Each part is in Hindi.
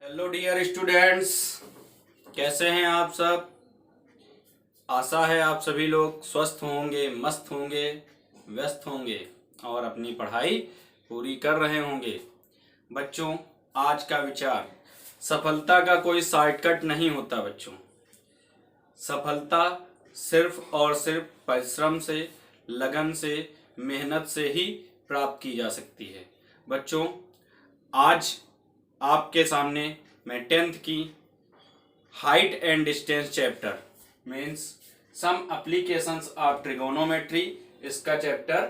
हेलो डियर स्टूडेंट्स, कैसे हैं आप सब। आशा है आप सभी लोग स्वस्थ होंगे, मस्त होंगे, व्यस्त होंगे और अपनी पढ़ाई पूरी कर रहे होंगे। बच्चों, आज का विचार, सफलता का कोई शॉर्टकट नहीं होता बच्चों। सफलता सिर्फ और सिर्फ परिश्रम से, लगन से, मेहनत से ही प्राप्त की जा सकती है। बच्चों, आज आपके सामने मैं 10th की height and distance chapter means some applications of trigonometry, इसका चैप्टर,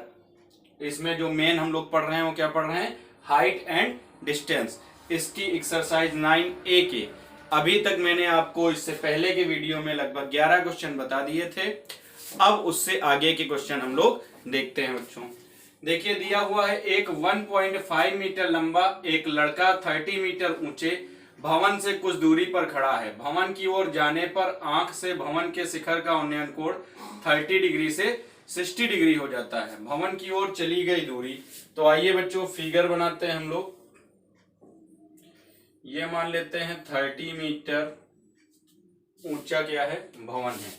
इसमें जो मेन हम लोग पढ़ रहे हैं वो क्या पढ़ रहे हैं, हाइट एंड डिस्टेंस। इसकी एक्सरसाइज 9A के अभी तक मैंने आपको इससे पहले के वीडियो में लगभग 11 क्वेश्चन बता दिए थे। अब उससे आगे के क्वेश्चन हम लोग देखते हैं बच्चों। देखिए, दिया हुआ है एक 1.5 मीटर लंबा एक लड़का 30 मीटर ऊंचे भवन से कुछ दूरी पर खड़ा है। भवन की ओर जाने पर आंख से भवन के शिखर का उन्नयन कोण 30 डिग्री से 60 डिग्री हो जाता है। भवन की ओर चली गई दूरी, तो आइए बच्चों फिगर बनाते हैं हम लोग। ये मान लेते हैं 30 मीटर ऊंचा क्या है, भवन है।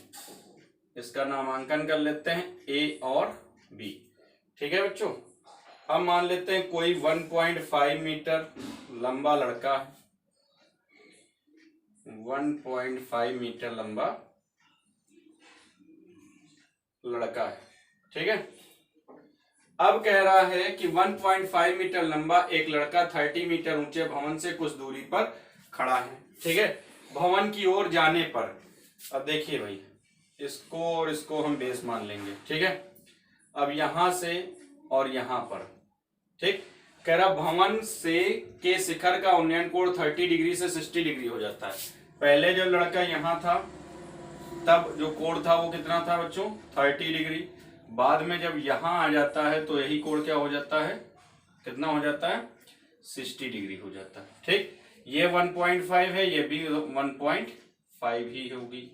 इसका नामांकन कर लेते हैं ए और बी। ठीक है बच्चों। अब मान लेते हैं कोई 1.5 मीटर लंबा लड़का है, 1.5 मीटर लंबा लड़का है। ठीक है। अब कह रहा है कि 1.5 मीटर लंबा एक लड़का 30 मीटर ऊंचे भवन से कुछ दूरी पर खड़ा है। ठीक है। भवन की ओर जाने पर, अब देखिए भाई, इसको और इसको हम बेस मान लेंगे। ठीक है। अब यहां से और यहां पर, ठीक, कह रहा भवन से के शिखर का उन्नयन कोण 30 डिग्री से 60 डिग्री हो जाता है। पहले जब लड़का यहां था तब जो कोण था वो कितना था बच्चों, 30 डिग्री। बाद में जब यहां आ जाता है तो यही कोण क्या हो जाता है, कितना हो जाता है, 60 डिग्री हो जाता है। ठीक, ये 1.5 है, ये भी 1.5 ही होगी।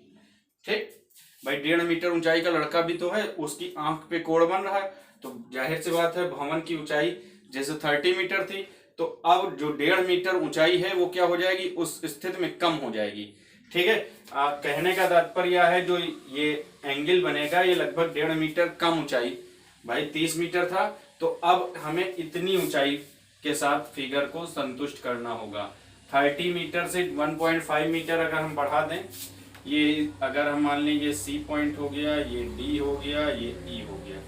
ठीक भाई, 1.5 मीटर ऊंचाई का लड़का भी तो है, उसकी आंख पे कोण बन रहा है, तो जाहिर सी बात है भवन की ऊंचाई जैसे 30 मीटर थी, तो अब जो 1.5 मीटर ऊंचाई है वो क्या हो जाएगी, उस स्थिति में कम हो जाएगी। ठीक है। कहने का तात्पर्य है जो ये एंगल बनेगा ये लगभग 1.5 मीटर कम ऊंचाई, भाई 30 मीटर था, तो अब हमें इतनी ऊंचाई के साथ फिगर को संतुष्ट करना होगा। 30 मीटर से 1.5 मीटर अगर हम बढ़ा दें, ये अगर हम मान लें ये C पॉइंट हो गया, ये D हो गया, ये E हो गया।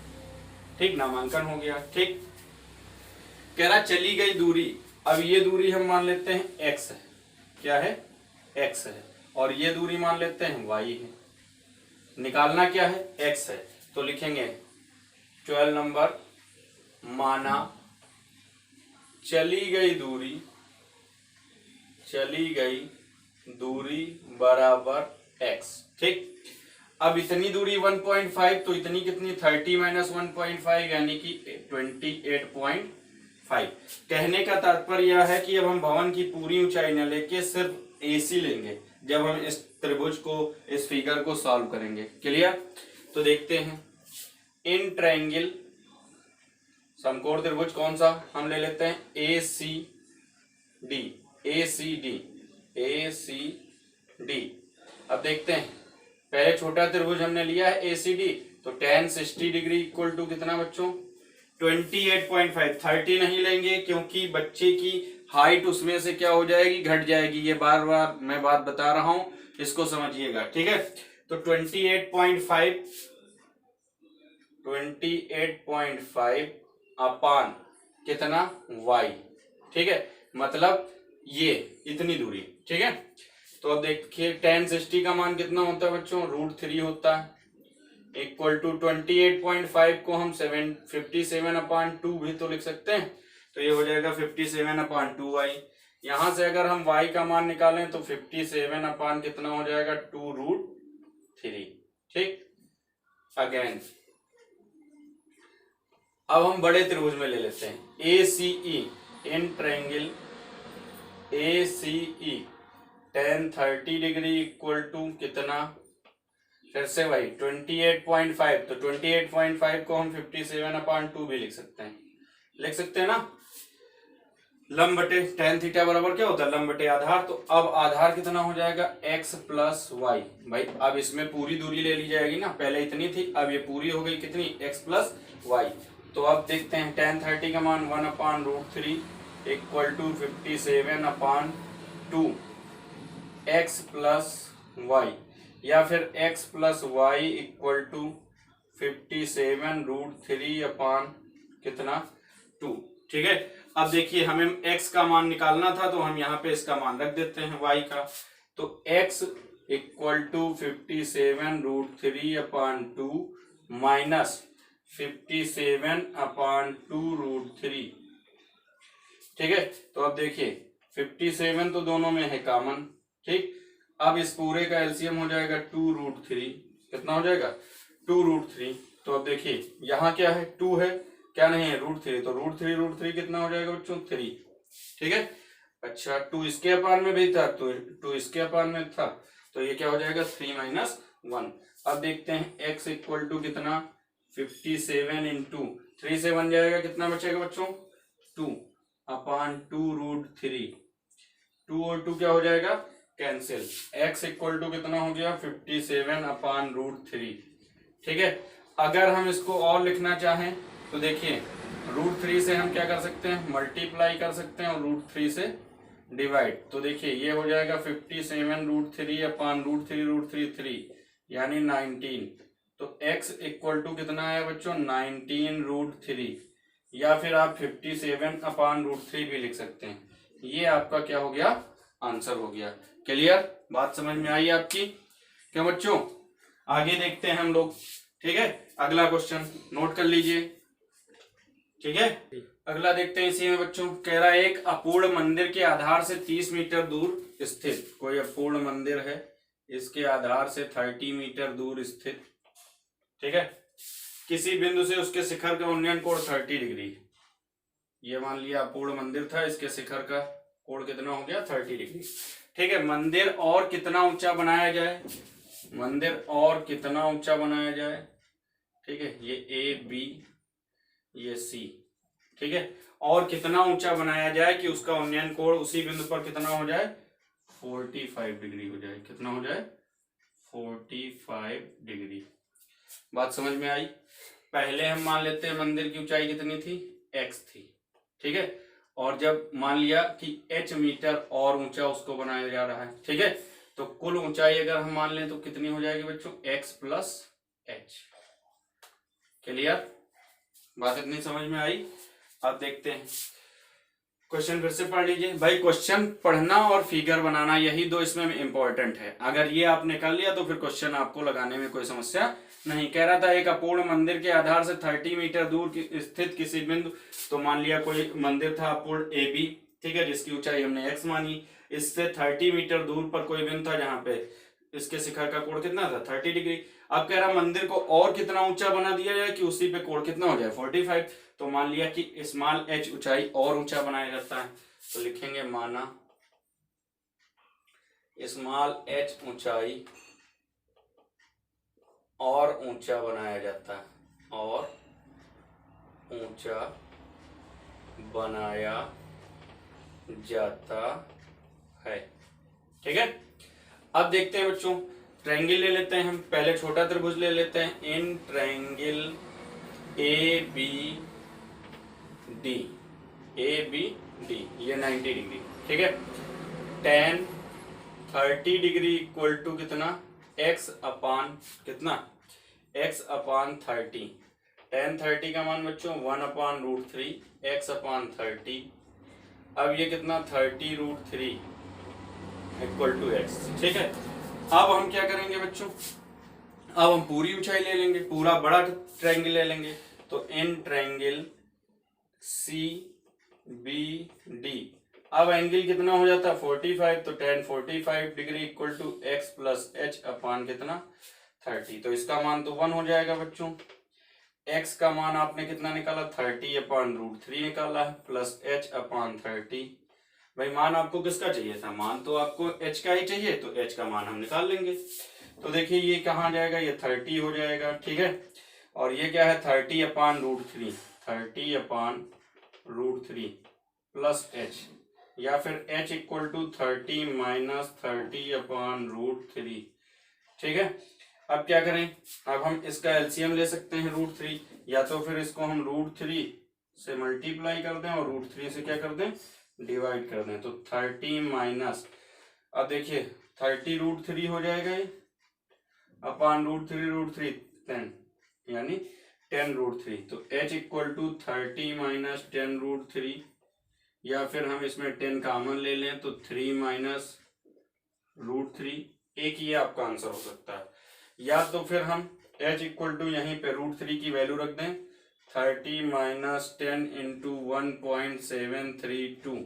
ठीक, नामांकन हो गया। ठीक, कह रहा चली गई दूरी, अब ये दूरी हम मान लेते हैं x है, क्या है, x है, और ये दूरी मान लेते हैं y है। निकालना क्या है, x है, तो लिखेंगे 12 नंबर माना चली गई दूरी बराबर x। ठीक, अब इतनी दूरी 1.5, तो इतनी कितनी, 30 माइनस 1.5 यानी कि 28.5। कहने का तात्पर्य है कि अब हम भवन की पूरी ऊंचाई न लेके सिर्फ AC लेंगे जब हम इस त्रिभुज को, इस फिगर को सॉल्व करेंगे। क्लियर। तो देखते हैं, इन ट्रायंगल समकोण त्रिभुज कौन सा हम ले लेते हैं, ACD। अब देखते हैं, पहले छोटा त्रिभुज हमने लिया है ACD, तो tan 60 डिग्री इक्वल टू कितना बच्चों, 28.5। 30 नहीं लेंगे क्योंकि बच्चे की हाइट उसमें से क्या हो जाएगी, घट जाएगी। ये बार बार मैं बात बता रहा हूं, इसको समझिएगा। ठीक है। तो 28.5 अपान कितना, y। ठीक है, मतलब ये इतनी दूरी। ठीक है। तो अब देखिए tan 60 का मान कितना होता है बच्चों, √3 होता है, इक्वल टू 28.5 को हम 57/2 भी तो लिख सकते हैं, तो ये हो जाएगा 57/2y। यहां से अगर हम y का मान निकालें तो 57 अपान कितना हो जाएगा, 2√3। ठीक, अगेन अब हम बड़े त्रिभुज में ले लेते हैं ACE, in triangle ACE tan 30 degree equal to कितना, फिर से भाई 28.5, तो 28.5 को हम 57/2 भी लिख सकते हैं ना। लंब बटे टेन थीटा बराबर क्या होता है, लंब बटे आधार। तो अब आधार कितना हो जाएगा, x प्लस वाई। भाई अब इसमें पूरी दूरी ले ली जाएगी ना, पहले इतनी थी, अब ये पूरी हो गई कितनी, x प्लस वाई। तो अब देखते हैं tan 30 का मान 1/√3 equal to 57/2 x plus Y, या फिर x plus Y equal to 57√3 upon कितना 2। ठीक है, अब देखिए हमें x का मान निकालना था, तो हम यहाँ पे इसका मान रख देते हैं y का। तो x equal to 57√3 upon 2 minus 57/2√3। ठीक है, तो अब देखिए 57 तो दोनों में है कॉमन। ठीक, अब इस पूरे का एलसीएम हो जाएगा 2√3। कितना हो जाएगा, 2√3। तो अब देखिए यहाँ क्या है, 2 है, क्या नहीं है, √3। तो √3 कितना हो जाएगा बच्चों, 3। ठीक है, अच्छा 2 इसके अपान में भी था, तो 2 इसके अपान में था, तो ये क्या हो जाएगा 3 - 1। अब देखते हैं x इक्वल टू कितना, 57 इंटू 3 से बन जाएगा, कितना बचेगा बच्चों, 2/2√3। 2 और 2 क्या हो जाएगा, कैंसिल। x इक्वल टू कितना हो गया, 57/√3। ठीक है, अगर हम इसको और लिखना चाहें तो देखिए √3 से हम क्या कर सकते हैं, मल्टीप्लाई कर सकते हैं, और √3 से डिवाइड। तो देखिए ये हो जाएगा 57√3 अपान √3 3 यानी 19। तो x इक्वल टू कितना है बच्चों, 19√3, या फिर आप 57/√3 भी लिख सकते हैं। ये आपका क्या हो गया, आंसर हो गया। क्लियर, बात समझ में आई आपकी क्या बच्चों? आगे देखते हैं हम लोग। ठीक है, अगला क्वेश्चन नोट कर लीजिए। ठीक है, अगला देखते हैं। इसी में बच्चों कह रहा है, एक अपूर्ण मंदिर के आधार से 30 मीटर दूर स्थित कोई अपूर्ण मंदिर है, इसके आधार से 30 मीटर दूर स्थित, ठीक है, किसी बिंदु से उसके शिखर का उन्नयन कोण 30 डिग्री। ये मान लिया अपूर्ण मंदिर था, इसके शिखर का कोण कितना हो गया, 30 डिग्री। ठीक है, मंदिर और कितना ऊंचा बनाया जाए, मंदिर और कितना ऊंचा बनाया जाए। ठीक है, ये ए बी ये सी। ठीक है, और कितना ऊंचा बनाया जाए कि उसका उन्नयन कोण उसी बिंदु पर कितना हो जाए, 45 डिग्री हो जाए। कितना हो जाए, 45 डिग्री। बात समझ में आई? पहले हम मान लेते हैं मंदिर की ऊंचाई कितनी थी, x थी। ठीक है, और जब मान लिया कि h मीटर और ऊंचा उसको बनाया जा रहा है, ठीक है, तो कुल ऊंचाई अगर हम मान लें तो कितनी हो जाएगी बच्चों, x प्लस h। क्लियर, बात इतनी समझ में आई? अब देखते हैं क्वेश्चन, फिर से पढ़ लीजिए भाई। क्वेश्चन पढ़ना और फिगर बनाना, यही दो इसमें इंपॉर्टेंट है। अगर ये आपने कर लिया तो फिर क्वेश्चन आपको लगाने में कोई समस्या नहीं। कह रहा था, एक अपूर्ण मंदिर के आधार से 30 मीटर दूर स्थित किसी बिंदु, तो मान लिया कोई मंदिर था अपूर्ण ए बी, ठीक है, जिसकी ऊंचाई हमने x मानी। इससे 30 मीटर दूर पर कोई बिंदु था जहां पे इसके शिखर का कोण कितना था, 30 डिग्री। अब कह रहा मंदिर को और कितना ऊंचा बना दिया जाए कि उसी पे कोण कितना हो जाए, 45। तो मान लिया कि स्मॉल h ऊंचाई और ऊंचा बनाया जाता है, तो लिखेंगे माना स्मॉल h ऊंचाई और ऊंचा बनाया जाता है, और ऊंचा बनाया जाता है। ठीक है, अब देखते हैं बच्चों, ट्रायंगल ले लेते हैं हम। पहले छोटा त्रिभुज ले लेते हैं। In triangle A B D, A B D ये 90 डिग्री। ठीक है, tan 30 डिग्री इक्वल टू कितना, x अपान कितना, x अपान 30। tan 30 का मान बच्चों 1/√3 x अपान 30। अब ये कितना, 30√3 इक्वल टू x। ठीक है, अब हम क्या करेंगे बच्चों, अब हम पूरी ऊंचाई ले लेंगे, पूरा बड़ा ट्रायंगल ले लेंगे। तो in triangle C B D, अब एंगल कितना हो जाता है, 45। तो tan 45 degree equal to x plus h upon कितना, 30। तो इसका मान तो 1 हो जाएगा बच्चों। x का मान आपने कितना निकाला, 30/√3 निकाला है, प्लस h अपान 30। भाई मान आपको किसका चाहिए था, मान तो आपको h का ही चाहिए, तो h का मान हम निकाल लेंगे। तो देखिए ये कहाँ जाएगा, ये 30 हो जाएगा। ठीक है, और ये क्या है, 30/√3, 30/√3। प्लस एच, या फिर h इक्वल टू 30 माइनस 30/√3। ठीक है, अब क्या करें, अब हम इसका एलसीएम ले सकते हैं √3, या तो फिर इसको हम √3 से मल्टीप्लाई कर दें और √3 से क्या कर दें, डिवाइड कर दें। तो 30 माइनस, अब देखिए 30√3 हो जाएगा ये, अपॉन √3 10, यानी 10√3। तो h इक्वल टू 30 माइनस 10√3, या फिर हम इसमें 10 कॉमन ले लें तो 3 माइनस √3, एक ये आपका आंसर हो सकता है। या तो फिर हम h इक्वल टू यहीं पे √3 की वैल्यू रख दें, 30 माइनस 10 इंटू 1.732,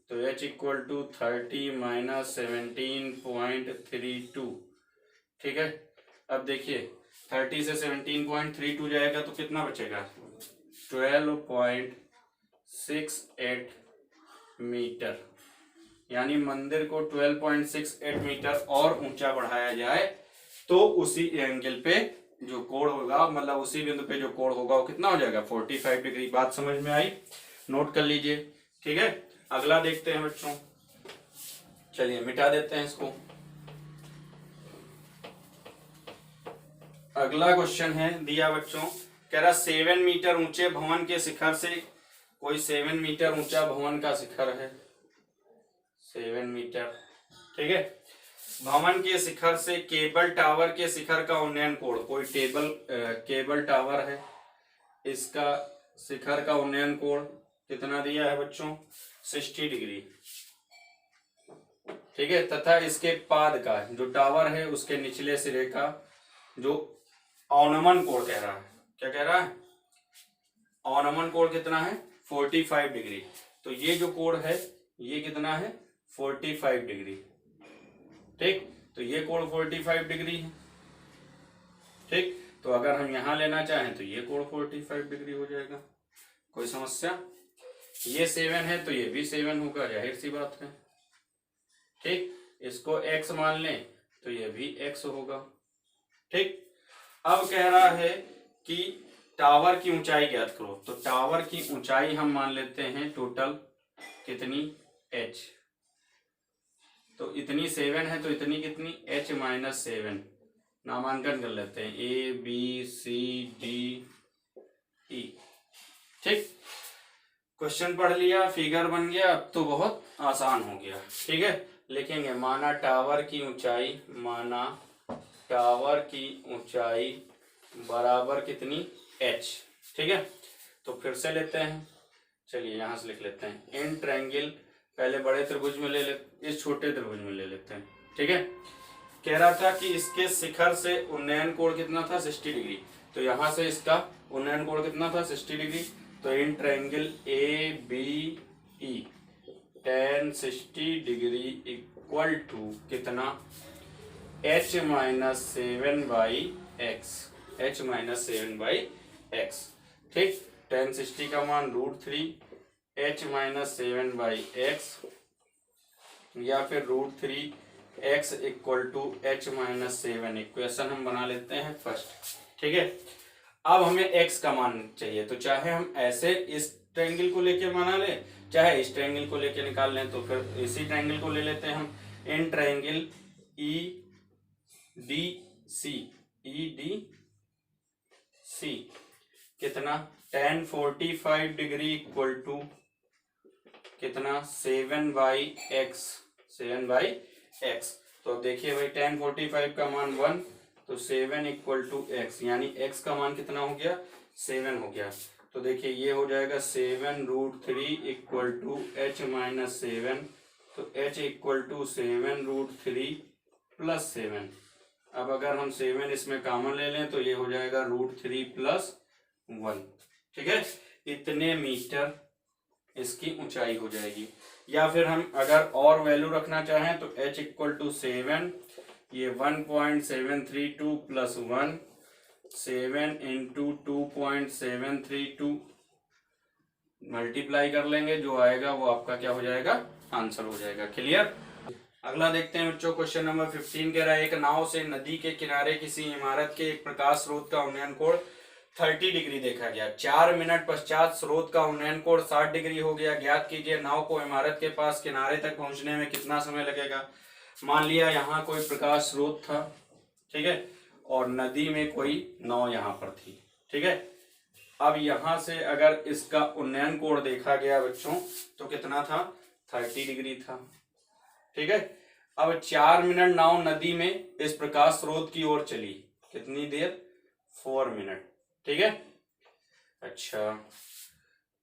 तो h इक्वल टू 30 माइनस 17.32। ठीक है, अब देखिए 30 से 17.32 जाएगा तो कितना बचेगा, 12.68 मीटर, यानी मंदिर को 12.68 मीटर और ऊंचा बढ़ाया जाए तो उसी एंगल पे जो कोण होगा, मतलब उसी बिंदु पे जो कोण होगा वो कितना हो जाएगा, 45 डिग्री। बात समझ में आई, नोट कर लीजिए। ठीक है, अगला देखते हैं बच्चों, चलिए मिटा देते हैं इसको। अगला क्वेश्चन है दिया बच्चों, कह रहा 7 मीटर ऊंचे भवन के शिखर से, कोई 7 मीटर ऊंचा भवन का शिखर है, 7 मीटर। ठीक है, भवन के शिखर से केबल टावर के शिखर का उन्नयन कोण, कोई केबल टावर है, इसका शिखर का उन्नयन कोण कितना दिया है बच्चों, 60 डिग्री। ठीक है, तथा इसके पाद का, जो टावर है उसके निचले सिरे का जो अवनमन कोण कह रहा है, क्या कह रहा है, अवनमन कोण कितना है, 45 डिग्री। तो ये जो कोण है ये कितना है, 45 डिग्री। ठीक, तो ये कोण 45 डिग्री है। ठीक, तो अगर हम यहां लेना चाहें तो ये कोण 45 डिग्री हो जाएगा, कोई समस्या, ये 7 है तो ये भी 7 होगा, जाहिर सी बात है। ठीक, इसको x मान लें तो ये भी x होगा। ठीक, अब कह रहा है कि टावर की ऊंचाई ज्ञात करो, तो टावर की ऊंचाई हम मान लेते हैं टोटल कितनी, h, तो इतनी 7 है तो इतनी कितनी, h माइनस 7, नामांकन कर लेते हैं A B C D E। ठीक, क्वेश्चन पढ़ लिया, फिगर बन गया, अब तो बहुत आसान हो गया। ठीक है, लिखेंगे माना टावर की ऊंचाई, माना टावर की ऊंचाई बराबर कितनी, h। ठीक है, तो फिर से लेते हैं, चलिए यहां से लिख लेते हैं, इन ट्रायंगल, पहले बड़े त्रिभुज में ले लेते, इस छोटे त्रिभुज में ले लेते हैं। ठीक है, कह रहा था कि इसके शिखर से उन्नयन कोण कितना था, 60 डिग्री, तो यहां से इसका उन्नयन कोण कितना था, 60 डिग्री। तो in triangle ABE tan 60 degree equal to कितना, h minus 7/x, h minus 7/x। ठीक, tan 60 का मान √3, h माइनस 7/x, या फिर √3x equal to h minus 7। Equation हम बना लेते हैं फर्स्ट। ठीक है, अब हमें x का मान चाहिए, तो चाहे हम ऐसे इस ट्रायंगल को लेके बना लें, चाहे इस ट्रायंगल को लेके निकाल लें, तो फिर इसी ट्रायंगल को ले लेते हैं हम, इन ट्रायंगल EDC कितना, tan 45 डिग्री इक्वल टू कितना, 7/x, 7/x। तो देखिए भाई tan 45 का मान 1, तो 7 इक्वल टू x, यानी x का मान कितना हो गया, 7 हो गया। तो देखिए ये हो जाएगा 7√3 इक्वल टू h माइनस 7, तो h इक्वल टू 7√3 प्लस 7। अब अगर हम 7 इसमें कॉमन ले लें तो ये हो जाएगा √3 प्लस 1। ठीक है, इतने मीटर इसकी ऊंचाई हो जाएगी। या फिर हम अगर और वैल्यू रखना चाहें तो h इक्वल टू 7, ये 1.732 प्लस 1, 7 इंटू 2.732 मल्टीप्लाई कर लेंगे, जो आएगा वो आपका क्या हो जाएगा, आंसर हो जाएगा। क्लियर। अगला देखते हैं बच्चों, क्वेश्चन नंबर 15 कह रहा है, एक नाव से नदी के किनारे किसी इमारत के एक प्रकाश स्रोत का उन्नयन कोण 30 डिग्री देखा गया। 4 मिनट पश्चात स्रोत का उन्नयन कोण 60 डिग्री हो गया। ज्ञात कीजिए नाव को इमारत के पास किनारे तक पहुंचने में कितना समय लगेगा। मान लिया यहाँ कोई प्रकाश स्रोत था, ठीक है, और नदी में कोई नाव यहाँ पर थी, ठीक है। अब यहाँ से अगर इसका उन्नयन कोण देखा गया बच्चों तो कितना था, 30 डिग्री था, ठीक है। अब 4 मिनट नाव नदी में इस प्रकाश स्रोत की ओर चली, कितनी देर, 4 मिनट, ठीक है। अच्छा,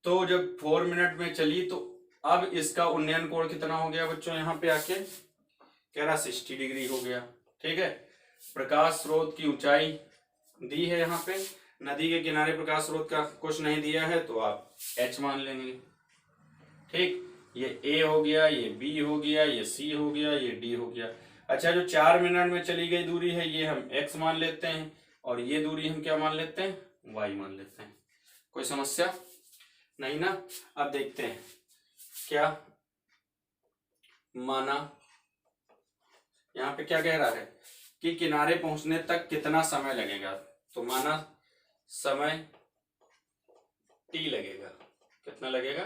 तो जब 4 मिनट में चली तो अब इसका उन्नयन कोण कितना हो गया बच्चों, यहाँ पे आके कह रहा 60 डिग्री हो गया, ठीक है। प्रकाश स्रोत की ऊंचाई दी है, यहाँ पे नदी के किनारे प्रकाश स्रोत का कुछ नहीं दिया है तो आप h मान लेंगे, ठीक। ये a हो गया, ये b हो गया, ये c हो गया, ये d हो गया। अच्छा, जो 4 मिनट में चली गई दूरी है ये हम x मान लेते हैं और ये दूरी हम क्या मान लेते हैं, y मान लेते हैं। कोई समस्या नहीं ना। अब देखते हैं क्या माना, यहाँ पे क्या कह रहा है कि किनारे पहुंचने तक कितना समय लगेगा। तो माना समय t लगेगा, कितना लगेगा,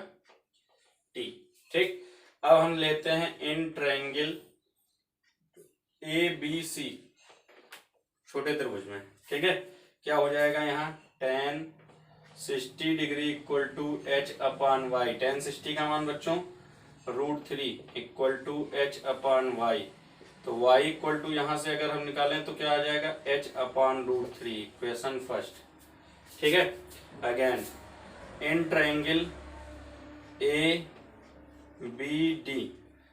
t, ठीक। अब हम लेते हैं इन ट्रायंगल ABC, छोटे त्रिभुज में, ठीक है। क्या हो जाएगा यहाँ, tan 60 degree equal to h upon Y. tan 60 का मान बच्चों √3 equal to h upon Y. तो y इक्वल टू यहाँ से अगर हम निकालें तो क्या आ जाएगा, h अपान √3, इक्वेशन फर्स्ट, ठीक है। अगेन इन ट्रायंगल ABD,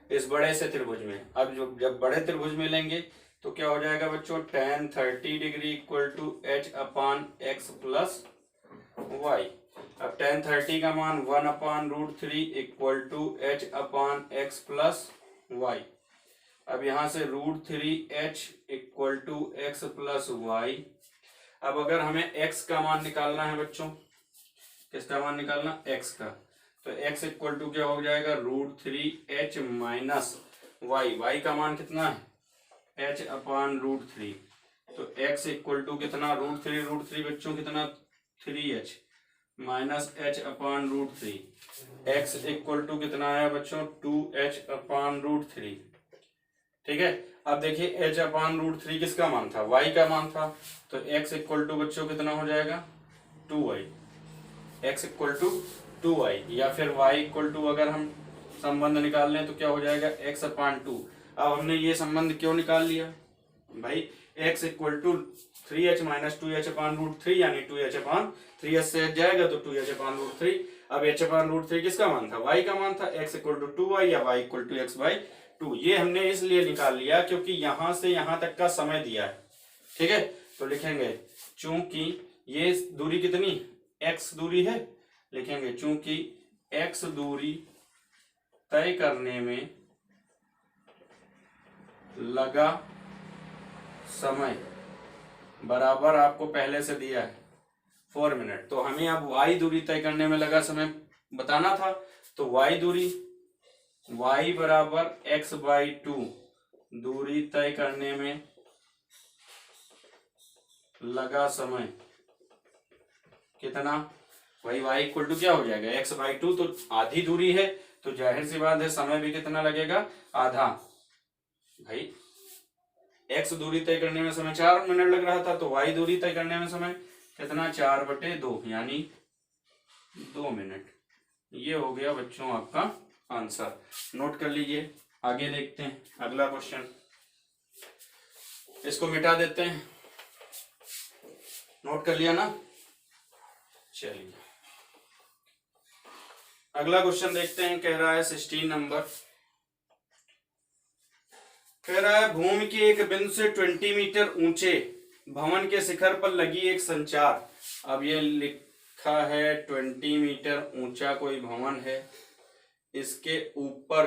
इस बड़े से त्रिभुज में, अब जब बड़े त्रिभुज में लेंगे तो क्या हो जाएगा बच्चों, tan 30 degree equal to h upon x plus y। अब tan 30 का मान 1 upon √3 equal to h upon x plus y। अब यहाँ से √3h equal to x plus y। अब अगर हमें x का मान निकालना है बच्चों, किसका मान निकालना, x का, तो x इक्वल टू क्या हो जाएगा, √3h माइनस y का मान कितना है, h अपान √3। तो x इक्वल टू कितना, √3 बच्चों कितना, 3h minus h upon √3। x equal to कितना आया बच्चों, 2h अपान √3, ठीक है। अब देखिए h अपान √3 किसका मान था, y का मान था। तो x इक्वल टू बच्चों कितना हो जाएगा, 2y, x equal to 2y, या फिर y इक्वल टू अगर हम संबंध निकाल लें तो क्या हो जाएगा, x अपान 2। अब हमने ये संबंध क्यों निकाल लिया भाई, x equal to 3h minus 2h upon √3, यानी 2h अपान 3h से h जाएगा तो 2h अपान √3। अब h अपान √3 किसका मान था, y का मान था, x इक्वल टू 2y या y equal to x by 2। ये हमने इसलिए निकाल लिया क्योंकि यहां से यहां तक का समय दिया है, ठीक है। तो लिखेंगे चूंकि ये दूरी कितनी, x दूरी है, लिखेंगे चूंकि x दूरी तय करने में लगा समय बराबर आपको पहले से दिया है 4 मिनट। तो हमें अब y दूरी तय करने में लगा समय बताना था, तो y दूरी, y बराबर x बाई 2 दूरी तय करने में लगा समय कितना, वही y इक्वल टू क्या हो जाएगा, x बाई 2, तो आधी दूरी है तो जाहिर सी बात है समय भी कितना लगेगा, आधा। भाई x दूरी तय करने में समय 4 मिनट लग रहा था, तो y दूरी तय करने में समय कितना, 4/2 यानी 2 मिनट। ये हो गया बच्चों आपका आंसर, नोट कर लीजिए। आगे देखते हैं अगला क्वेश्चन, इसको मिटा देते हैं, नोट कर लिया ना। चलिए अगला क्वेश्चन देखते हैं। कह रहा है 16 नंबर, कह रहा है भूमि के एक बिंदु से 20 मीटर ऊंचे भवन के शिखर पर लगी एक संचार। अब ये लिखा है 20 मीटर ऊंचा कोई भवन है, इसके ऊपर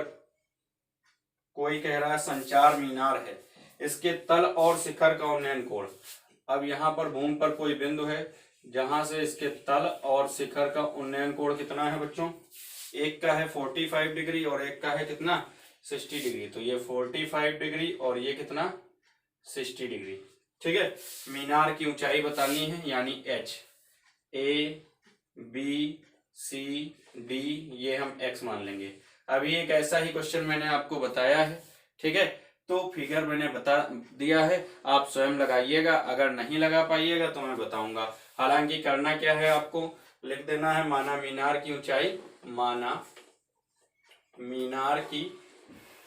कोई कह रहा है संचार मीनार है, इसके तल और शिखर का उन्नयन कोण। अब यहाँ पर भूमि पर कोई बिंदु है जहां से इसके तल और शिखर का उन्नयन कोण कितना है बच्चों, एक का है 45 डिग्री और एक का है कितना, 60 डिग्री। तो ये 45 डिग्री और ये कितना, 60 डिग्री, ठीक है। मीनार की ऊंचाई बतानी है यानी h। A B C D, ये हम x मान लेंगे। अभी एक ऐसा ही क्वेश्चन मैंने आपको बताया है, ठीक है, तो फिगर मैंने बता दिया है, आप स्वयं लगाइएगा, अगर नहीं लगा पाइएगा तो मैं बताऊंगा। हालांकि करना क्या है, आपको लिख देना है माना मीनार की ऊंचाई, माना मीनार की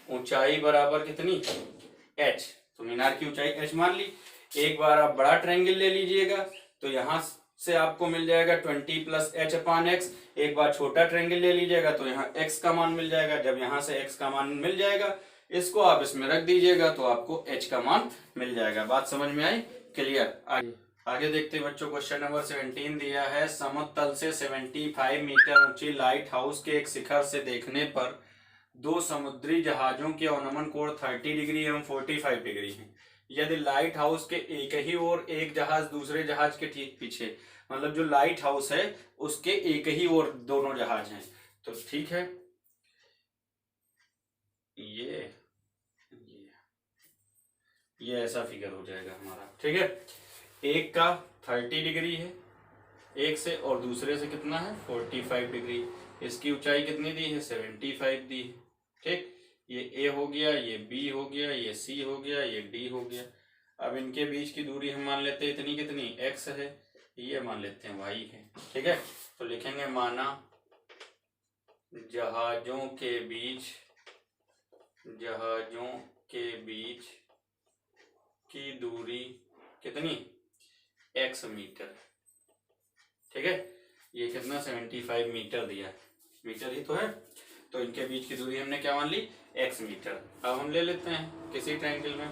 ऊंचाई बराबर कितनी, h, तो मीनार की ऊंचाई h मान ली। एक बार आप बड़ा ट्रायंगल ले लीजिएगा तो यहां से आपको मिल जाएगा 20 प्लस एच अपान एक्स। एक बार छोटा ट्रायंगल ले लीजिएगा तो यहाँ x का मान मिल जाएगा। जब यहाँ से x का मान मिल जाएगा, इसको आप इसमें रख दीजिएगा तो आपको h का मान मिल जाएगा। बात समझ में आई, क्लियर। आगे देखते हैं बच्चों, क्वेश्चन नंबर 17 दिया है, समतल से 75 मीटर ऊंची लाइट हाउस के एक शिखर से देखने पर दो समुद्री जहाजों के अवनमन कोण 30 डिग्री एवं 45 डिग्री है। यदि लाइट हाउस के एक ही ओर एक जहाज दूसरे जहाज के ठीक पीछे, मतलब जो लाइट हाउस है उसके एक ही ओर दोनों जहाज हैं, तो ठीक है, ये ऐसा फिगर हो जाएगा हमारा, ठीक है। एक का 30 डिग्री है एक से, और दूसरे से कितना है 45 डिग्री। इसकी ऊंचाई कितनी दी है 75 दी है, ठीक। ये ए हो गया, ये बी हो गया, ये सी हो गया, ये डी हो गया। अब इनके बीच की दूरी हम मान लेते हैं इतनी, कितनी एक्स है, ये मान लेते हैं वाई है, ठीक है। तो लिखेंगे माना जहाजों के बीच की दूरी कितनी x मीटर, ठीक है। ये कितना 75 मीटर दिया, मीटर ही तो है, तो इनके बीच की दूरी हमने क्या मान ली x मीटर। अब हम ले लेते हैं किसी ट्रायंगल में,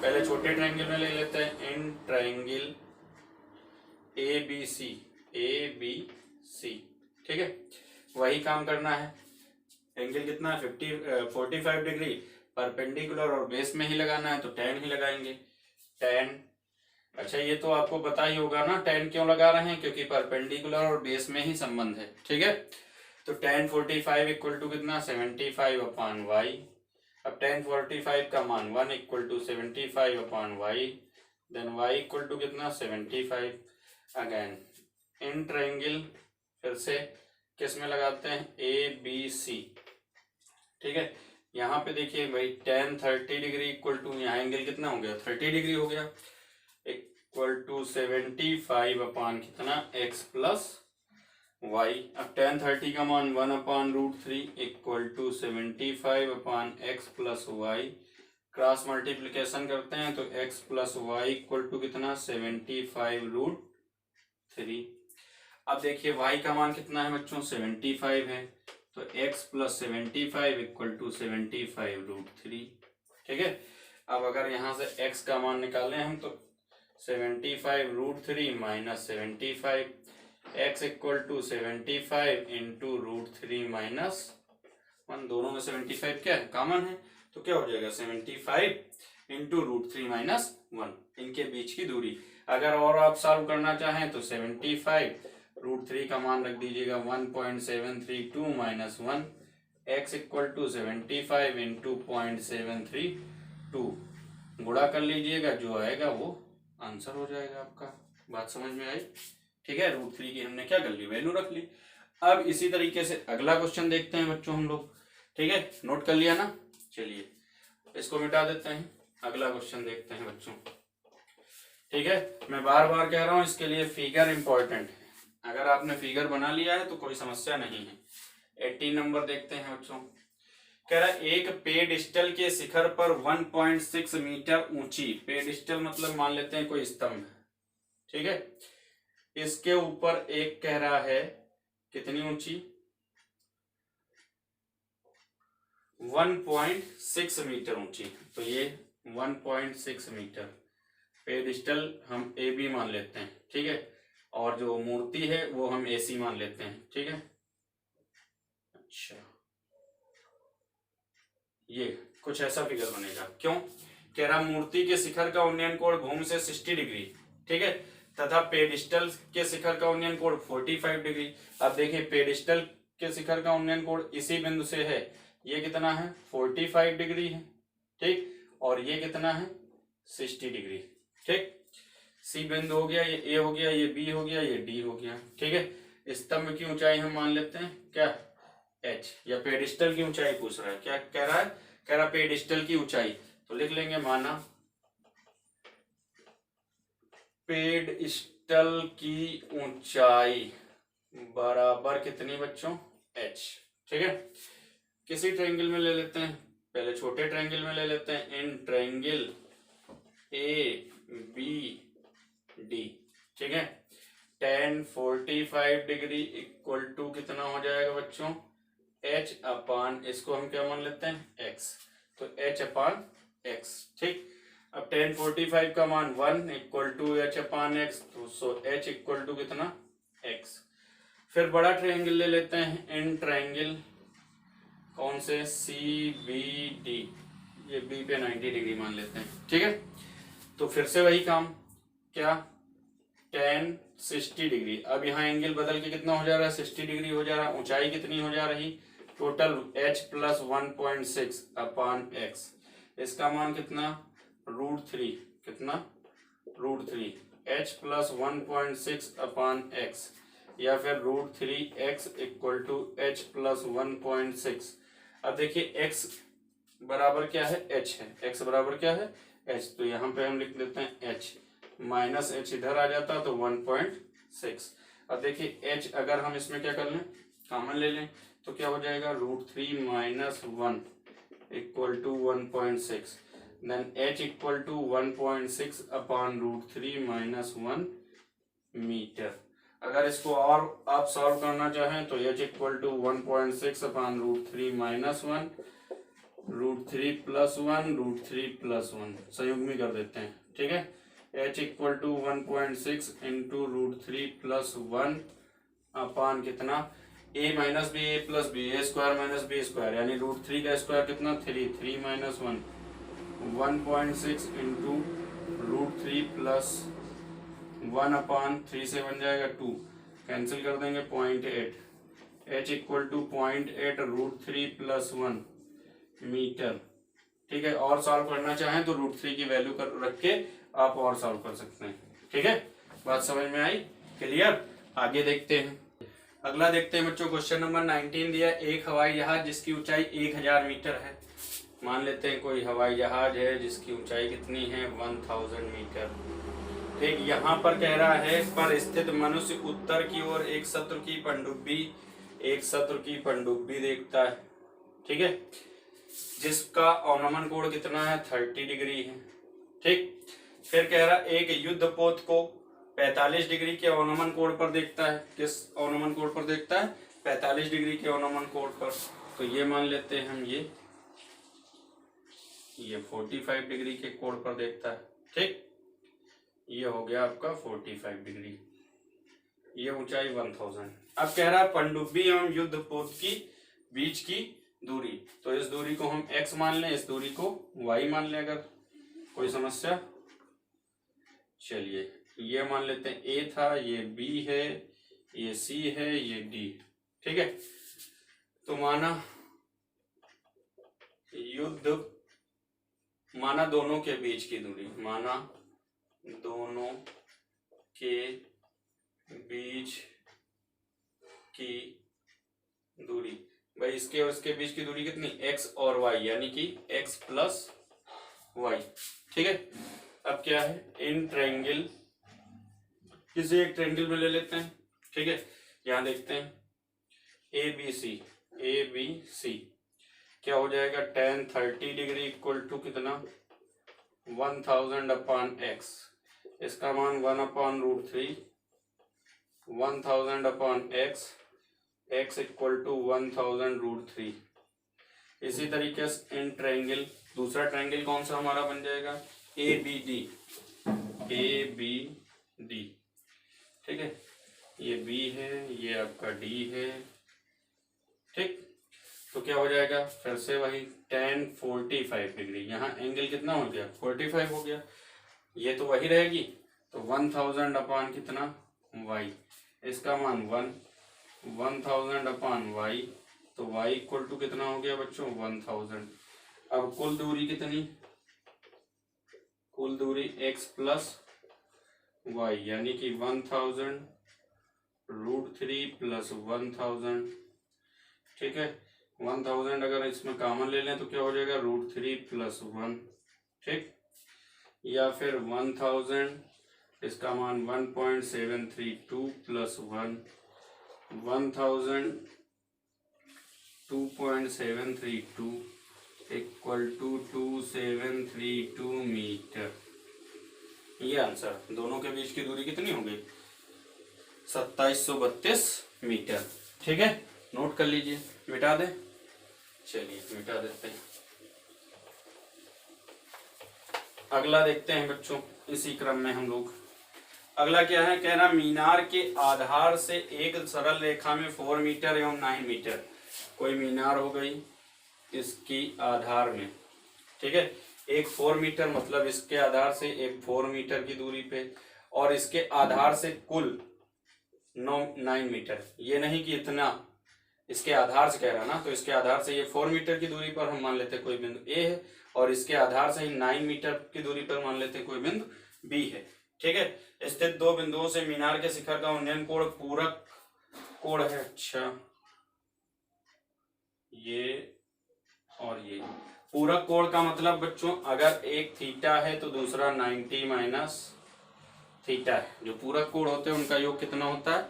पहले छोटे ट्रायंगल में ले लेते हैं, इन ट्रायंगल ABC, ठीक है। वही काम करना है, एंगल कितना है 45 डिग्री, परपेंडिकुलर और बेस में ही लगाना है तो tan ही लगाएंगे, tan। अच्छा ये तो आपको पता ही होगा ना tan क्यों लगा रहे हैं, क्योंकि परपेंडिकुलर और बेस में ही संबंध है, ठीक है। तो tan 45 इक्वल टू कितना 75 अपान वाई। अब tan 45 का मान 1 equal to 75 upon Y, then y equal to कितना 75। अगेन इन ट्रायंगल, फिर से किस में लगाते हैं ABC, ठीक है। यहाँ पे देखिए भाई tan 30 डिग्री इक्वल टू, यहाँ एंगल कितना हो गया 30 डिग्री हो गया, इक्वल टू 75 अपान कितना x प्लस वाई। अब tan 30 का मान 1 upon √3 equal to 75 upon x plus Y. Cross multiplication करते हैं तो x plus Y equal to कितना 75 √3। अब देखिए y का मान कितना है बच्चों 75 है, तो x प्लस 75 इक्वल टू 75 √3, ठीक है। अब अगर यहाँ से x का मान निकालें हम तो 75 √3 minus 75, x equal to 75 into √3 minus 1, दोनों में 75 क्या है कॉमन है, तो क्या हो जाएगा 75 इंटू √3 माइनस 1, इनके बीच की दूरी। अगर और आप सॉल्व करना चाहें तो 75 √3 का मान रख दीजिएगा 1.732 minus 1, x equal to 75 into 0.732, गुणा कर लीजिएगा, जो आएगा वो आंसर हो जाएगा आपका। बात समझ में आई, ठीक है। √3 की हमने क्या कर ली वैल्यू रख ली। अब इसी तरीके से अगला क्वेश्चन देखते हैं बच्चों हम लोग, ठीक है। नोट कर लिया ना, चलिए इसको मिटा देते हैं, अगला क्वेश्चन देखते हैं बच्चों, ठीक है। मैं बार बार कह रहा हूं इसके लिए फिगर इंपॉर्टेंट है, अगर आपने फिगर बना लिया है तो कोई समस्या नहीं है। 18 नंबर देखते हैं बच्चों, कह रहा है एक पेडिस्टल के शिखर पर 1.6 मीटर ऊंची, पेडिस्टल मतलब मान लेते हैं कोई स्तंभ, ठीक है, इसके ऊपर एक कह रहा है कितनी ऊंची 1.6 मीटर ऊंची, तो ये 1.6 मीटर पेडिस्टल हम ए बी मान लेते हैं, ठीक है, और जो मूर्ति है वो हम AC मान लेते हैं, ठीक है। अच्छा ये कुछ ऐसा फिगर बनेगा, क्यों कह रहा मूर्ति के शिखर का उन्नयन कोण भूमि से 60 डिग्री, ठीक है, तथा पेडिस्टल के शिखर का उन्नयन कोण 45 डिग्री। अब देखिए पेडिस्टल के शिखर का उन्नयन कोण इसी बिंदु से है, ये कितना है 45 डिग्री है, ठीक, और ये कितना है 60 डिग्री, ठीक। सी बिंदु हो गया, ये ए हो गया, ये बी हो गया, ये डी हो गया। ठीक है, स्तंभ की ऊंचाई हम मान लेते हैं क्या, एच, या पेडिस्टल की ऊंचाई पूछ रहा है, क्या कह रहा है, कह रहा पेडिस्टल की ऊंचाई, तो लिख लेंगे माना पेडिस्टल की ऊंचाई बराबर कितनी बच्चों, एच। ठीक है, किसी ट्रायंगल में ले लेते हैं, पहले छोटे ट्रायंगल में ले लेते हैं, in triangle A B D. ठीक है, tan 45 डिग्री इक्वल टू कितना हो जाएगा बच्चों, h अपान, इसको हम क्या मान लेते हैं, x, तो h अपान x। ठीक, अब tan 45 का मान 1 equal to h upon x, तो सो h इक्वल टू कितना, x। फिर बड़ा ट्रायंगल ले लेते हैं, इन ट्रायंगल कौन से, सी बी डी, ये बी पे 90 डिग्री मान लेते हैं। ठीक है, तो फिर से वही काम, क्या, tan 60 डिग्री, अब यहाँ एंगल बदल के कितना हो जा रहा है, 60 डिग्री हो जा रहा है, ऊंचाई कितनी हो जा रही, टोटल h प्लस 1.6 अपान x, इसका मान कितना, √3, कितना, √3, h प्लस 1.6 अपान x, या फिर √3x equal to h plus 1.6। अब देखिए x बराबर क्या है, h है, x बराबर क्या है, h, तो यहाँ पे हम लिख देते हैं h, माइनस h इधर आ जाता तो 1.6। अब देखिए h अगर हम इसमें क्या कर लें, कॉमन ले लें, तो क्या हो जाएगा, √3 minus 1 equal to 1.6, then h equal to 1.6 upon √3 minus 1 metre. अगर इसको और आप सॉल्व करना चाहें तो h equal to 1.6 upon √3 minus 1, √3 plus 1, √3 plus 1, संयुग्मी कर देते हैं। ठीक है, h equal to 1.6 into √3 plus 1 upon कितना, a minus B, A plus B, A square minus B square, यानी √3 का स्क्वायर कितना, 3 माइनस 1, 1.6 इंटू √3 प्लस 1 अपान 3 से बन जाएगा 2, कैंसिल कर देंगे 0.8, h equal to 0.8 √3 plus 1 metre. ठीक है, और सॉल्व करना चाहें तो √3 की वैल्यू रख के आप और सॉल्व कर सकते हैं। ठीक है, बात समझ में आई, क्लियर। आगे देखते हैं, अगला देखते हैं बच्चों, क्वेश्चन नंबर 19 दिया, एक हवाई जहाज जिसकी ऊंचाई 1000 मीटर है, मान लेते हैं कोई हवाई जहाज है जिसकी ऊंचाई कितनी है, 1000 मीटर। ठीक, यहाँ पर कह रहा है पर स्थित मनुष्य उत्तर की ओर एक शत्रु की पनडुब्बी देखता है। ठीक है, जिसका अवनमन कोण कितना है, 30 डिग्री है। ठीक, फिर कह रहा एक युद्धपोत को 45 डिग्री के अवनमन कोण पर देखता है, किस अवनमन कोण पर देखता है, 45 डिग्री के अवनमन कोण पर, तो ये मान लेते हैं हम, ये 45 डिग्री के कोण पर देखता है। ठीक, ये हो गया आपका 45 डिग्री, ये ऊंचाई 1000। अब कह रहा है पनडुब्बी एवं युद्धपोत की बीच की दूरी, तो इस दूरी को हम x मान लें, इस दूरी को y मान लें, अगर कोई समस्या। चलिए ये मान लेते हैं a था, ये b है, ये c है, ये d। ठीक है, तो माना दोनों के बीच की दूरी, माना दोनों के बीच की दूरी, भाई इसके और इसके बीच की दूरी कितनी, x और y, यानी कि x प्लस y। ठीक है, अब क्या है, इन ट्रायंगल, किसी एक ट्रायंगल में ले लेते हैं। ठीक है, यहां देखते हैं ए बी सी क्या हो जाएगा, tan 30 डिग्री इक्वल टू कितना, 1000 अपान x, इसका मान 1 upon √3, 1000 upon x, x equal to 1000 √3। इसी तरीके से इन ट्रायंगल, दूसरा ट्रायंगल कौन सा हमारा बन जाएगा, ए बी डी। ठीक है, ये b है, ये आपका d है। ठीक, तो क्या हो जाएगा, फिर से वही tan 45 डिग्री, यहाँ एंगल कितना हो गया, 45 हो गया, ये तो वही रहेगी, तो 1000 अपान कितना, y, इसका मान 1000 अपान y, तो y इक्वल टू कितना हो गया बच्चों, 1000। अब कुल दूरी कितनी, कुल दूरी x प्लस y, यानी कि 1000 √3 प्लस 1000, ठीक है। 1000 अगर इसमें कॉमन ले लें तो क्या हो जाएगा, √3 प्लस 1, ठीक। या फिर 1000, इसका मान 1.732 प्लस 1, 1000 2.732 इक्वल टू 2732 मीटर। ये आंसर, दोनों के बीच की दूरी कितनी हो गई, 2732 मीटर, ठीक है। नोट कर लीजिए, मिटा दें, चलिए मिटा देते हैं। अगला देखते हैं बच्चों, इसी क्रम में हम लोग, अगला क्या है, कह रहा मीनार के आधार से एक सरल रेखा में 4 मीटर एवं 9 मीटर, कोई मीनार हो गई इसकी आधार में, ठीक है। एक 4 मीटर मतलब इसके आधार से एक 4 मीटर की दूरी पे, और इसके आधार से कुल 9 मीटर, ये नहीं कि इतना, इसके आधार से कह रहा ना, तो इसके आधार से ये 4 मीटर की दूरी पर हम मान लेते कोई बिंदु ए है, और इसके आधार से ही 9 मीटर की दूरी पर मान लेते कोई बिंदु बी है, ठीक है। स्थित दो बिंदुओं से मीनार के शिखर का उन्नयन कोण पूरक कोण है। अच्छा, ये और ये पूरक कोण का मतलब बच्चों, अगर एक थीटा है तो दूसरा 90 माइनस थीटा है। जो पूरक कोण होते हैं उनका योग कितना होता है,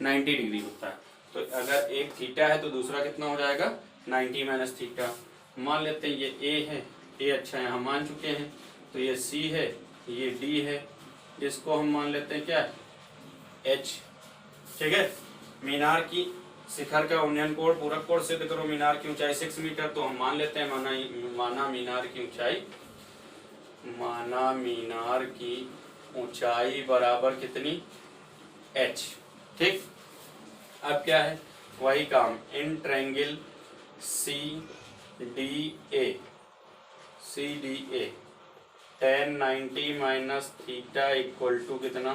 90 डिग्री होता है। तो अगर एक थीटा है तो दूसरा कितना हो जाएगा, 90 माइनस थीटा। मान लेते हैं ये ए है, ए अच्छा यहाँ मान चुके हैं, तो ये सी है, ये डी है, इसको हम मान लेते हैं क्या, एच, ठीक है। मीनार की शिखर का उन्नयन कोण पूरक कोण सिद्ध करो, मीनार की ऊंचाई 6 मीटर, तो हम मान लेते हैं माना मीनार की ऊंचाई, माना मीनार की ऊंचाई बराबर कितनी, h, ठीक। अब क्या है, वही काम, in triangle C D A tan 90 minus theta equal to कितना,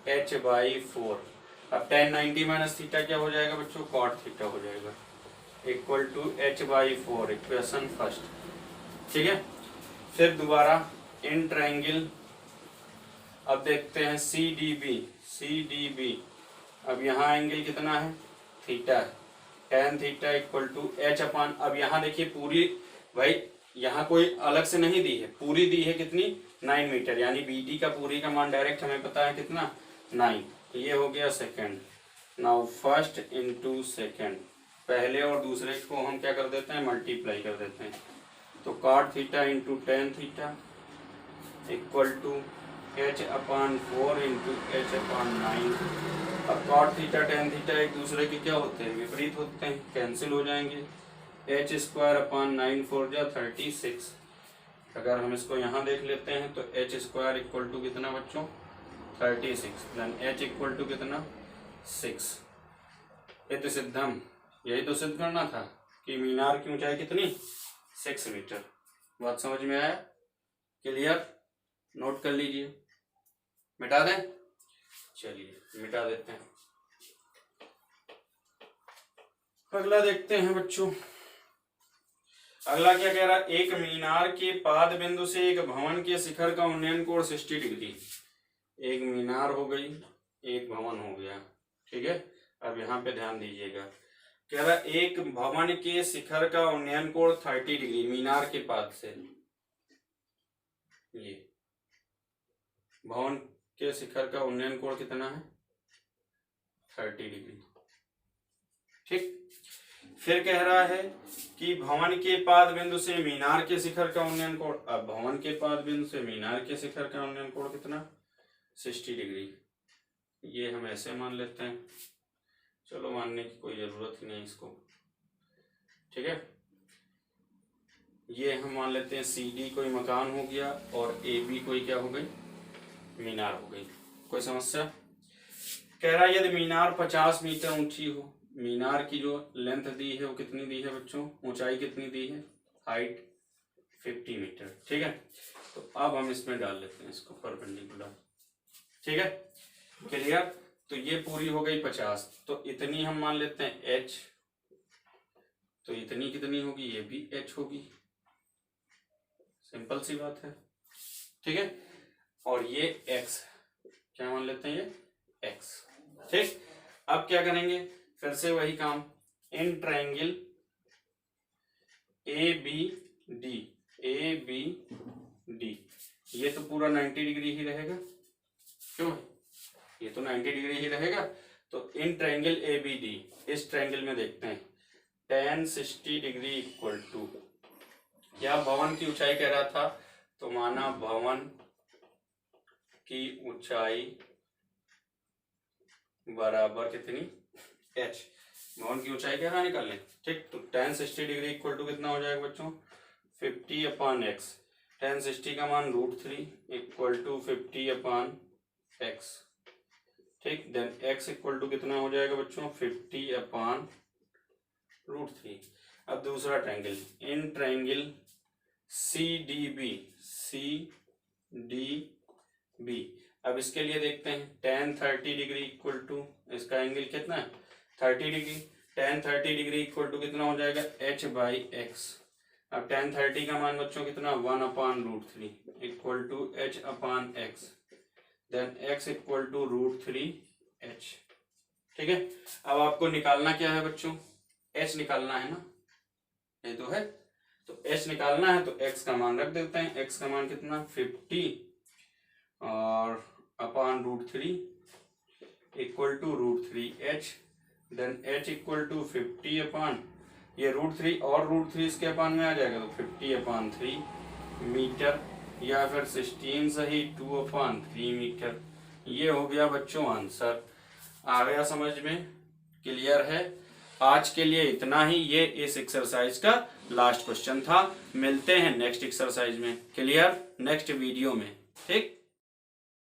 h/4। अब tan 90 माइनस थीटा क्या हो जाएगा बच्चों, cot थीटा हो जाएगा, equal to h/4, equation first, ठीक है। फिर दोबारा इन ट्रायंगल, अब देखते हैं CDB, अब यहाँ एंगल कितना है, थीटा है, tan theta equal to h/, अब यहाँ देखिए पूरी, भाई यहाँ कोई अलग से नहीं दी है, पूरी दी है कितनी, 9 मीटर, यानी BD का पूरी का मान डायरेक्ट हमें पता है कितना, 9। ये हो गया second. Now first into second, पहले और दूसरे को हम क्या कर देते हैं, मल्टीप्लाई कर देते हैं, तो cot theta into tan theta equal to h/4 into h/9। अब cot थीटा tan थीटा एक दूसरे के क्या होते हैं, विपरीत होते हैं, कैंसिल हो जाएंगे, h²/9 4 जा 36। अगर हम इसको यहाँ देख लेते हैं तो h² इक्वल टू कितना बच्चों, 36, देन h इक्वल टू कितना, 6। इति सिद्धम, यही तो सिद्ध करना था कि मीनार की ऊंचाई कितनी, 6 मीटर। बात समझ में आया, क्लियर, नोट कर लीजिए, मिटा दें, चलिए मिटा देते हैं। अगला देखते हैं बच्चों, अगला क्या कह रहा है, एक मीनार के पाद बिंदु से एक भवन के शिखर का उन्नयन कोण 60 डिग्री। एक मीनार हो गई, एक भवन हो गया, ठीक है। अब यहाँ पे ध्यान दीजिएगा, कह रहा एक भवन के शिखर का उन्नयन कोण 30 डिग्री, मीनार के पाद से, ये भवन के शिखर का उन्नयन कोण कितना है, 30 डिग्री, ठीक। फिर कह रहा है कि भवन के पाद बिंदु से मीनार के शिखर का उन्नयन कोण, अब भवन के पाद बिंदु से मीनार के शिखर का उन्नयन कोण कितना, 60 डिग्री। ये हम ऐसे मान लेते हैं, चलो मानने की कोई जरूरत ही नहीं इसको, ठीक है। ये हम मान लेते हैं CD कोई मकान हो गया और AB कोई क्या हो गई, मीनार हो गई। कोई समस्या, कह रहा है यदि मीनार 50 मीटर ऊंची हो, मीनार की जो लेंथ दी है वो कितनी दी है बच्चों, ऊंचाई कितनी दी है, हाइट 50 मीटर, ठीक है। तो अब हम इसमें डाल लेते हैं इसको परपेंडिकुलर, ठीक है, क्लियर। तो ये पूरी हो गई 50, तो इतनी हम मान लेते हैं h, तो इतनी कितनी होगी, ये भी h होगी, सिंपल सी बात है, ठीक है। और ये x, क्या मान लेते हैं ये x। ठीक, अब क्या करेंगे, फिर से वही काम, in triangle A B D, ये तो पूरा 90 डिग्री ही रहेगा, क्यों है, ये तो 90 डिग्री ही रहेगा। तो in triangle A B D, इस ट्रायंगल में देखते हैं tan 60 डिग्री इक्वल टू, क्या भवन की ऊंचाई कह रहा था, तो माना भवन की ऊंचाई बराबर कितनी h, भवन की ऊंचाई कह रहा है निकालने। ठीक, तो tan 60 डिग्री इक्वल टू कितना हो जाएगा बच्चों, 50/x, tan 60 का मान √3 इक्वल टू 50/x। ठीक, देन x इक्वल टू कितना हो जाएगा बच्चों, 50/√3। अब दूसरा triangle, in triangle C D B, अब इसके लिए देखते हैं tan 30 डिग्री इक्वल टू, इसका एंगल कितना है 30 degree, tan 30 degree equal to कितना हो जाएगा h/x। अब tan 30 का मान बच्चों कितना 1/√3 equal to h/x, then x equal to √3h। ठीक है, अब आपको निकालना क्या है बच्चों, h निकालना है ना, ये तो है, तो h निकालना है तो x का मान रख देते हैं, x का मान कितना 50 और /√3 equal to √3h, then h equal to 50 ये √3 और √3 इसके अपान में आ जाएगा तो 50/3 मीटर, या फिर 16 सही 2/3 मीटर। ये हो गया बच्चों आंसर। आ गया समझ में, क्लियर है। आज के लिए इतना ही, ये इस एक्सरसाइज का लास्ट क्वेश्चन था। मिलते हैं नेक्स्ट एक्सरसाइज में, क्लियर, नेक्स्ट वीडियो में। ठीक।